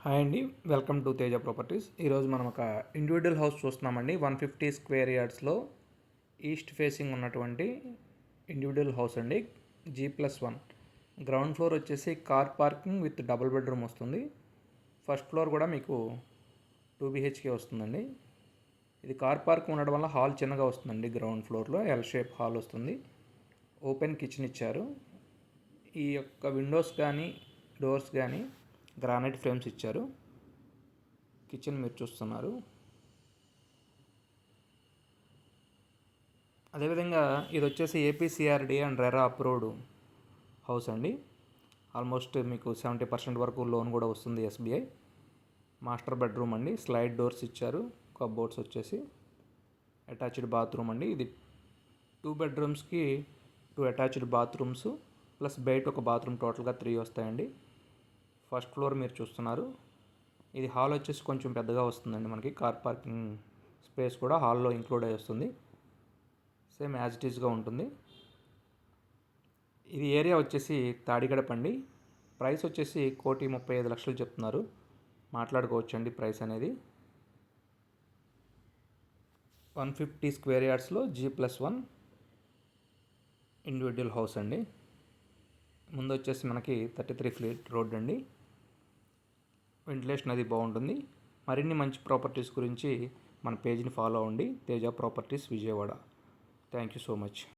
Hi అండి, welcome to Teja properties. ఈరోజు మనం ఒక ఇండివిజువల్ హౌస్ చూస్తున్నామండి. 150 స్క్వేర్ యార్డ్స్లో ఈస్ట్ ఫేసింగ్ ఉన్నటువంటి ఇండివిజువల్ హౌస్ అండి. G+1 గ్రౌండ్ ఫ్లోర్ వచ్చేసి car parking with double bedroom వస్తుంది. ఫస్ట్ ఫ్లోర్ కూడా మీకు 2 BHK వస్తుందండి. ఇది కార్ పార్క్ ఉండడం వల్ల హాల్ చిన్నగా వస్తుందండి. గ్రౌండ్ ఫ్లోర్లో ఎల్ షేప్ హాల్ వస్తుంది. ఓపెన్ కిచెన్ ఇచ్చారు. ఈ యొక్క విండోస్ కానీ డోర్స్ కానీ గ్రానైట్ ఫ్రేమ్స్ ఇచ్చారు. కిచెన్ మీరు చూస్తున్నారు. అదేవిధంగా ఇది వచ్చేసి APCRD and RERA approved house అండి. ఆల్మోస్ట్ మీకు 70% వరకు లోన్ కూడా వస్తుంది SBI. మాస్టర్ బెడ్రూమ్ అండి. స్లైడ్ డోర్స్ ఇచ్చారు. కబోర్డ్స్ వచ్చేసి అటాచ్డ్ బాత్రూమ్ అండి. ఇది 2 బెడ్రూమ్స్కి 2 అటాచ్డ్ బాత్రూమ్స్ ప్లస్ బయట ఒక బాత్రూమ్, టోటల్గా 3 వస్తాయండి. ఫస్ట్ ఫ్లోర్ మీరు చూస్తున్నారు. ఇది హాల్ వచ్చేసి కొంచెం పెద్దగా వస్తుందండి. మనకి కార్ పార్కింగ్ స్పేస్ కూడా హాల్లో ఇంక్లూడ్ అయి వస్తుంది. సేమ్ యాజ్ ఇట్ ఈస్గా ఉంటుంది. ఇది ఏరియా వచ్చేసి తాడిగడపండి. ప్రైస్ వచ్చేసి 1,35,00,000 చెప్తున్నారు. మాట్లాడుకోవచ్చు అండి ప్రైస్ అనేది. 150 స్క్వేర్ యార్డ్స్లో G+1 ఇండివిజువల్ హౌస్ అండి. ముందు వచ్చేసి మనకి 33 ఫీట్ రోడ్ అండి. వెంటిలేషన్ అది బాగుంటుంది. మరిన్ని మంచి ప్రాపర్టీస్ గురించి మన పేజ్ని ఫాలో అవ్వండి. Teja properties Vijayawada. Thank you so much.